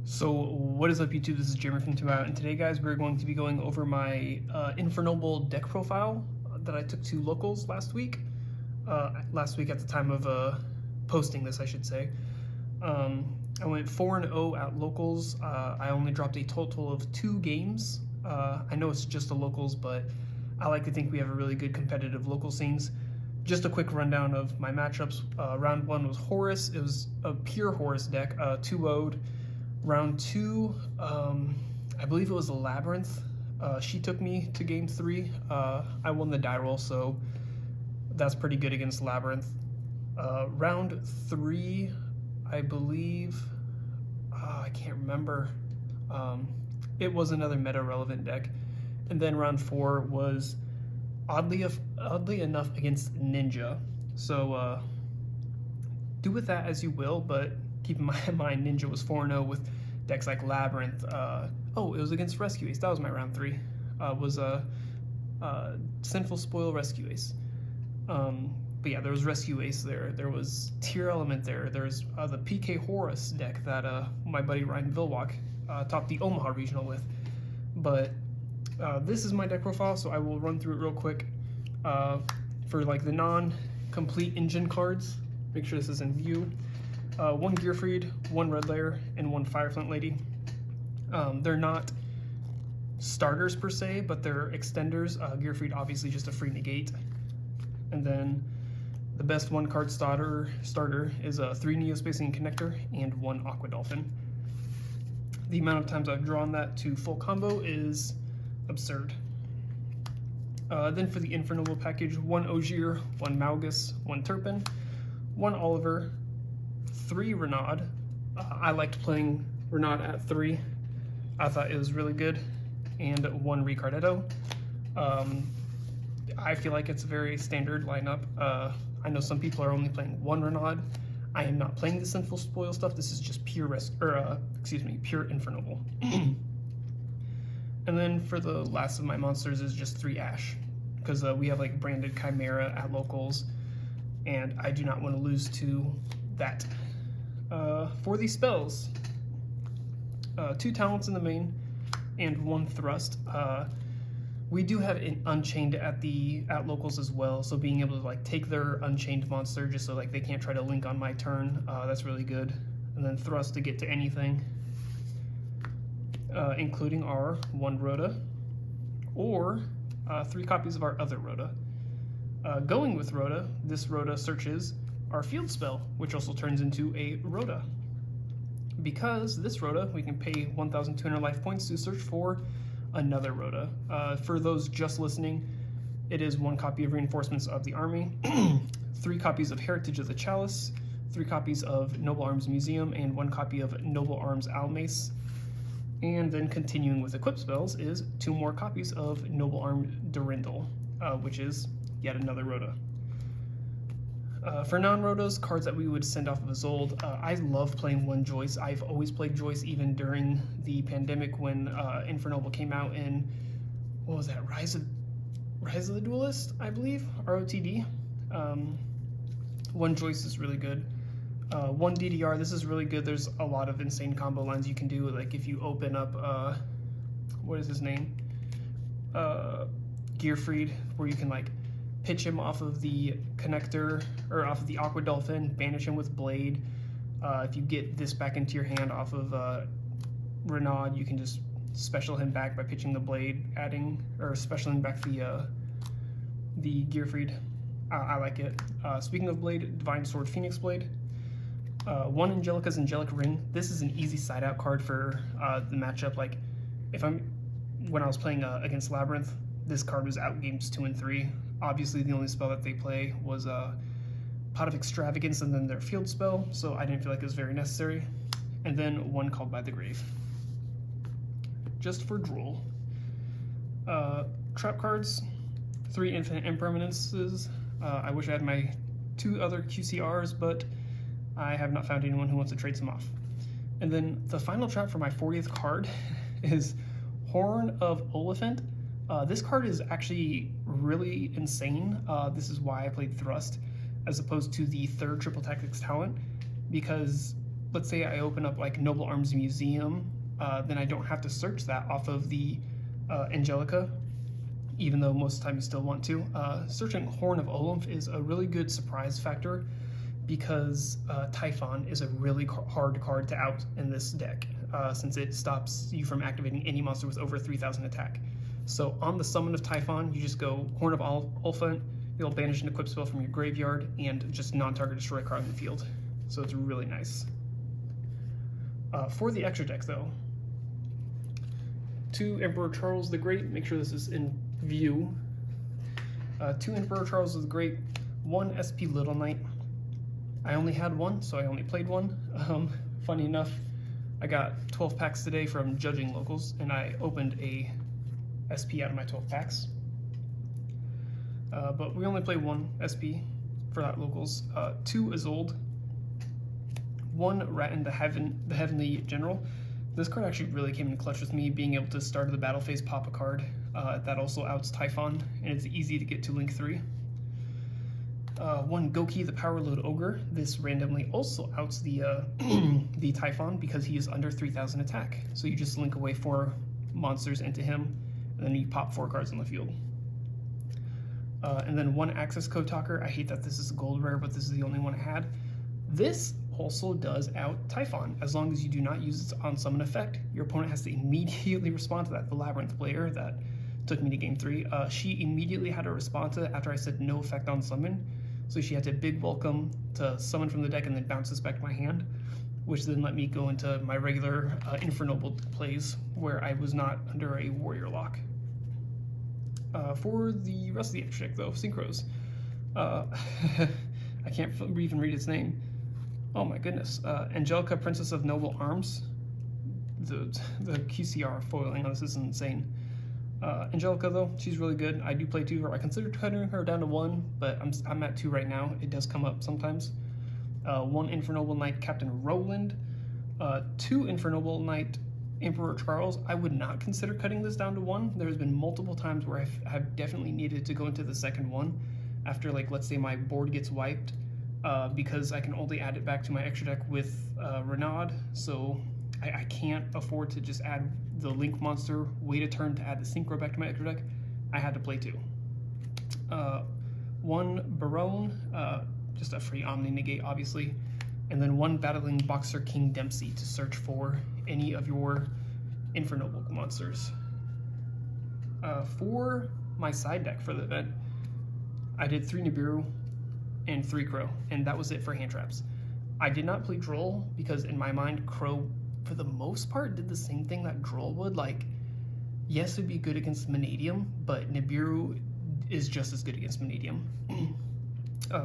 So what is up, YouTube? This is Jeremy from Out, and today, guys, we're going to be going over my Infernoble deck profile that I took to locals last week. Last week at the time of posting this, I should say. I went 4-0 at locals. I only dropped a total of 2 games. I know it's just the locals, but I like to think we have a really good competitive local scenes. Just a quick rundown of my matchups. Round 1 was Horus. It was a pure Horus deck, 2-0'd. Round 2, I believe it was Labyrinth. She took me to game 3. I won the die roll, so that's pretty good against Labyrinth. Round 3, I believe, I can't remember. It was another meta-relevant deck. And then round 4 was oddly enough against Ninja. So do with that as you will, but keep in mind Ninja was 4-0 with decks like Labyrinth. Oh, it was against Rescue Ace. That was my round 3. Was a Sinful Spoil Rescue Ace. But yeah, there was Rescue Ace there. There was Tier Element there. There's the PK Horus deck that my buddy Ryan Vilwalk topped the Omaha Regional with. But this is my deck profile, so I will run through it real quick. For like the non-complete engine cards, make sure this is in view. 1 Gearfried, 1 Red Layer, and 1 Fireflint Lady. They're not starters per se, but they're extenders. Gearfried obviously just a free negate. And then the best 1 card starter is a 3 Neospacing Connector and 1 Aqua Dolphin. The amount of times I've drawn that to full combo is absurd. Then for the Infernoble package, 1 Ogier, 1 Malgus, 1 Turpin, 1 Oliver, 3 Renaud. I liked playing Renaud at 3. I thought it was really good. And 1 Ricardetto. I feel like it's a very standard lineup. I know some people are only playing 1 Renaud. I am not playing the Sinful Spoil stuff. This is just pure pure Infernoble. And then for the last of my monsters is just 3 Ash, because we have like branded Chimera at locals, and I do not want to lose to that. For these spells, 2 talents in the main and 1 thrust. We do have an Unchained at locals as well, so being able to like take their Unchained monster just so like they can't try to link on my turn, that's really good. And then thrust to get to anything, including our 1 Rhoda or 3 copies of our other Rhoda. Going with Rhoda, this Rhoda searches our field spell, which also turns into a Rhoda. Because this Rhoda, we can pay 1,200 life points to search for another Rhoda. For those just listening, it is 1 copy of Reinforcements of the Army, 3 copies of Heritage of the Chalice, 3 copies of Noble Arms Museum, and 1 copy of Noble Arms Almace. And then continuing with equip spells is 2 more copies of Noble Arm Durindal, which is yet another Rhoda. For non-Rhodas, cards that we would send off of Isolde, I love playing 1 Joyce. I've always played Joyce even during the pandemic when Infernoble came out in, what was that, Rise of the Duelist, I believe, ROTD. 1 Joyce is really good. 1 DDR, this is really good. There's a lot of insane combo lines you can do, like if you open up, what is his name? Gearfried, where you can like pitch him off of the connector, or off of the Aqua Dolphin, banish him with Blade. If you get this back into your hand off of Renaud, you can just special him back by pitching the Blade, specialing back the Gearfried. I like it. Speaking of Blade, Divine Sword Phoenix Blade. 1 Angelica's Angelic Ring. This is an easy side out card for the matchup. Like when I was playing against Labyrinth, this card was out games 2 and 3. Obviously, the only spell that they play was Pot of Extravagance and then their field spell, so I didn't feel like it was very necessary. And then 1 Called by the Grave, just for drool. Trap cards, 3 Infinite Impermanences. I wish I had my 2 other QCRs, but I have not found anyone who wants to trade some off. And then the final trap for my 40th card is Horn of Oliphant. This card is actually really insane. This is why I played Thrust as opposed to the 3rd Triple Tactics talent, because let's say I open up like Noble Arms Museum, then I don't have to search that off of the Angelica, even though most of the time you still want to. Searching Horn of Olymp is a really good surprise factor because Typhon is a really hard card to out in this deck, since it stops you from activating any monster with over 3,000 attack. So on the summon of Typhon, you just go Horn of Olymp, you'll banish an equip spell from your graveyard, and just non-target destroy a card in the field. So it's really nice. For the extra deck though, 2 Emperor Charles the Great, make sure this is in view. 2 Emperor Charles the Great, 1 SP Little Knight. I only had 1, so I only played 1. Funny enough, I got 12 packs today from judging locals, and I opened a SP out of my 12 packs. But we only play 1 SP for that locals. 2 Isolde, 1 Rat the Heavenly General. This card actually really came in clutch with me, being able to start of the battle phase, pop a card. That also outs Typhon, and it's easy to get to link 3. 1 Goki the Power Load Ogre. This randomly also outs the the Typhon because he is under 3,000 attack. So you just link away 4 monsters into him, and then you pop 4 cards on the field. And then 1 Access Code Talker. I hate that this is a gold rare, but this is the only one I had. This also does out Typhon. As long as you do not use its on summon effect, your opponent has to immediately respond to that. The Labyrinth player that took me to game 3, she immediately had to respond to it after I said no effect on summon. So she had to big welcome to summon from the deck and then bounce this back to my hand, which then let me go into my regular Infernoble plays where I was not under a warrior lock. For the rest of the extra deck though, Synchros. I can't even read its name. Oh my goodness. Angelica, Princess of Noble Arms. The QCR foiling on this is insane. Angelica though, she's really good. I do play 2 of her. I considered cutting her down to 1, but I'm at 2 right now. It does come up sometimes. 1 Infernoble Knight, Captain Roland. 2 Infernoble Knight, Emperor Charles. I would not consider cutting this down to 1. There's been multiple times where I have definitely needed to go into the second one after, like, let's say my board gets wiped, because I can only add it back to my extra deck with Renaud, so I can't afford to just add the Link monster, wait a turn to add the Synchro back to my extra deck. I had to play 2. 1 Barone, just a free Omni Negate, obviously, and then 1 Battling Boxer King Dempsey to search for any of your Infernoble monsters. For my side deck for the event, I did 3 Nibiru and 3 Crow, and that was it for hand traps. I did not play Droll because in my mind, Crow, for the most part, did the same thing that Droll would. Like, yes, it'd be good against Vanadium, but Nibiru is just as good against Vanadium.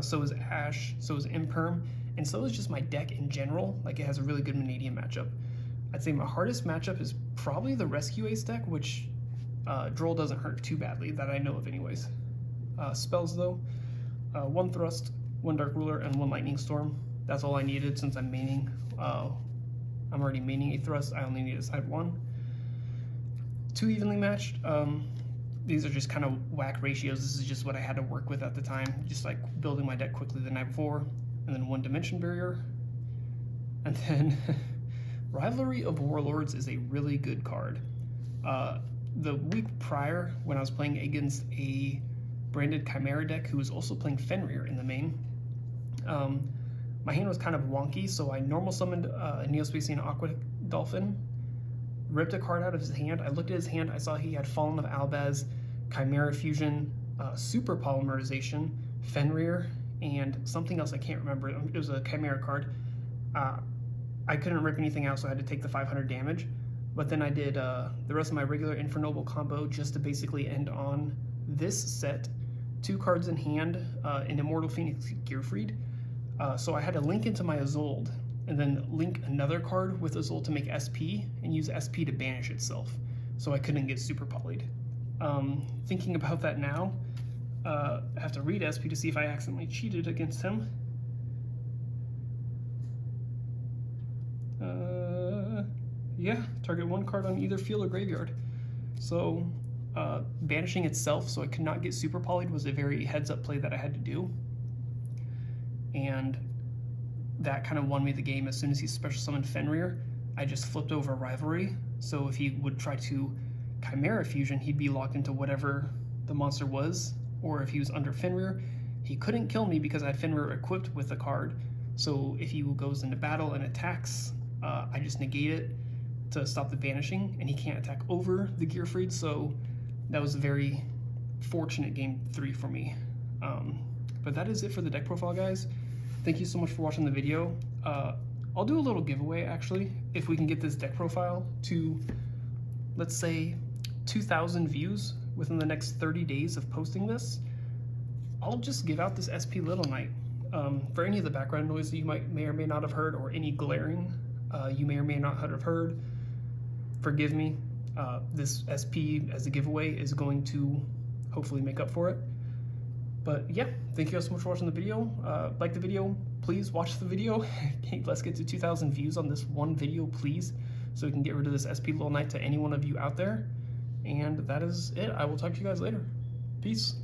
So is Ash, so is Imperm, and so is just my deck in general. Like, it has a really good Vanadium matchup. I'd say my hardest matchup is probably the Rescue Ace deck, which Droll doesn't hurt too badly, that I know of anyways. Spells though, 1 Thrust, 1 Dark Ruler, and 1 Lightning Storm. That's all I needed since I'm maining. I'm already maining a Thrust, I only need a side 1. 2 evenly matched. These are just kind of whack ratios. This is just what I had to work with at the time, just like building my deck quickly the night before. And then 1 Dimension Barrier. And then Rivalry of Warlords is a really good card. The week prior, when I was playing against a branded Chimera deck who was also playing Fenrir in the main, my hand was kind of wonky, so I normal summoned a Neospatian Aqua Dolphin, ripped a card out of his hand. I looked at his hand, I saw he had Fallen of Albaz, Chimera Fusion, Super Polymerization, Fenrir, and something else I can't remember. It was a Chimera card. I couldn't rip anything out, so I had to take the 500 damage. But then I did the rest of my regular Infernoble combo just to basically end on this set. 2 cards in hand, an Immortal Phoenix Gearfried. So I had to link into my Isolde, and then link another card with Isolde to make SP, and use SP to banish itself. So I couldn't get super polyed. Thinking about that now, I have to read SP to see if I accidentally cheated against him. Yeah, target 1 card on either field or graveyard. So banishing itself so I could not get super polyed was a very heads up play that I had to do. And that kind of won me the game. As soon as he special summoned Fenrir, I just flipped over Rivalry. So if he would try to Chimera Fusion, he'd be locked into whatever the monster was, or if he was under Fenrir, he couldn't kill me because I had Fenrir equipped with a card. So if he goes into battle and attacks, I just negate it to stop the banishing, and he can't attack over the Gearfried. So that was a very fortunate game 3 for me. But that is it for the deck profile, guys. Thank you so much for watching the video. I'll do a little giveaway, actually, if we can get this deck profile to, let's say, 2,000 views within the next 30 days of posting this. I'll just give out this SP Little Knight. For any of the background noise that you may or may not have heard, or any glaring you may or may not have heard, forgive me. This SP as a giveaway is going to hopefully make up for it. But yeah, thank you guys so much for watching the video. Like the video, please watch the video. Let's get to 2,000 views on this one video, please, so we can get rid of this SP Little Knight to any one of you out there. And that is it. I will talk to you guys later. Peace.